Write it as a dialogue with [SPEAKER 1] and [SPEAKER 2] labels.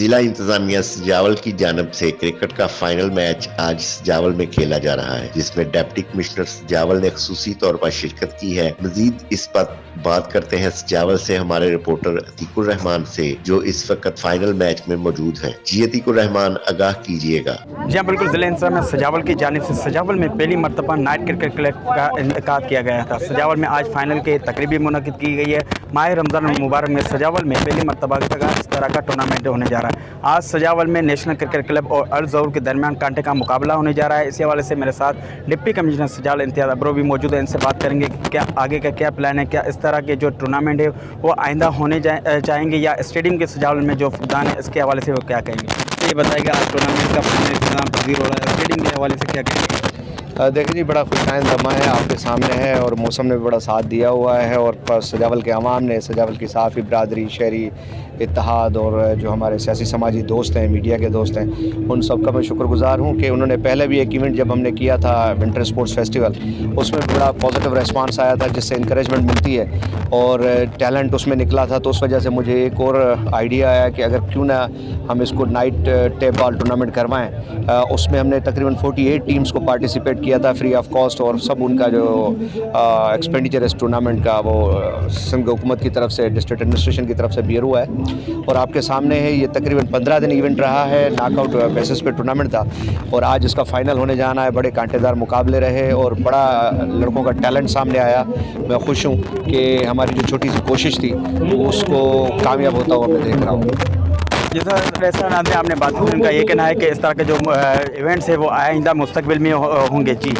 [SPEAKER 1] जिला इंतजामिया सजावल की जानब से क्रिकेट का फाइनल मैच आज सजावल में खेला जा रहा है, जिसमें डिप्टी कमिश्नर सजावल ने खुसूसी तौर पर शिरकत की है। मजीद इस पर बात करते हैं सजावल से हमारे रिपोर्टर अतीकुर रहमान से, जो इस वक्त फाइनल मैच में मौजूद है। जी अतीकुर रहमान, आगाह कीजिएगा।
[SPEAKER 2] जी हाँ, बिल्कुल। जिला इंतजामिया सजावल की जानिब से सजावल में पहली मरतबा नाइट क्रिकेट क्लब का इनेकाद किया गया था। सजावल में आज फाइनल की तकरीब मुनक़िद की गई है। माह रमज़ान मुबारक में सजावल में पहली मरतबा इस तरह का टूर्नामेंट होने जा रहा है। आज सजावल में नेशनल क्रिकेट क्लब और अल ज़हूर के दरमियान कांटे का मुकाबला होने जा रहा है। इसी हवाले से मेरे साथ डिप्टी कमिश्नर सजावल इम्तियाज़ अब्रो भी मौजूद है। इनसे बात करेंगे कि क्या आगे का क्या प्लान है, क्या इस तरह के जो टूर्नामेंट है वो आइंदा होने चाहेंगे या स्टेडियम के सजावल में जो फुकदान है इसके हवाले से वो क्या कहेंगे। तो ये बताइएगा, आज टूर्नामेंट का फाइनल इंतजाम पजीर हो रहा है, स्टेडियम के हवाले से क्या कहेंगे।
[SPEAKER 3] देखिए जी, बड़ा खुशनुमा दमा है, आपके सामने है और मौसम ने भी बड़ा साथ दिया हुआ है और सजावल के अवाम ने, सजावल की साफ़ी बरदरी, शहरी इत्तेहाद और जो हमारे सियासी समाजी दोस्त हैं, मीडिया के दोस्त हैं, उन सब का मैं शुक्रगुज़ार हूँ कि उन्होंने पहले भी एक इवेंट जब हमने किया था विंटर स्पोर्ट्स फेस्टिवल, उसमें बड़ा पॉजिटिव रिस्पांस आया था, जिससे इंकरेजमेंट मिलती है और टैलेंट उसमें निकला था। तो उस वजह से मुझे एक और आइडिया आया कि अगर क्यों ना हम इसको नाइट टेप बॉल टूर्नामेंट करवाएँ। उसमें हमने तकरीबन 48 टीम्स को पार्टिसिपेट किया था फ्री ऑफ कॉस्ट, और सब उनका जो एक्सपेंडिचर इस टूर्नामेंट का वो सिंध हुकूमत की तरफ से, डिस्ट्रिक्ट एडमिनिस्ट्रेशन की तरफ से बियर हुआ है। और आपके सामने है, ये तकरीबन 15 दिन इवेंट रहा है, नॉकआउट बेसिस पे टूर्नामेंट था और आज इसका फ़ाइनल होने जाना है। बड़े कांटेदार मुकाबले रहे और बड़ा लड़कों का टैलेंट सामने आया। मैं खुश हूँ कि हमारी जो छोटी सी कोशिश थी उसको कामयाब होता हुआ मैं देख रहा हूँ।
[SPEAKER 2] जैसा आपने बात की, उनका ये कहना है कि इस तरह के जो इवेंट्स है वो आइंदा मुस्तकबिल में होंगे। जी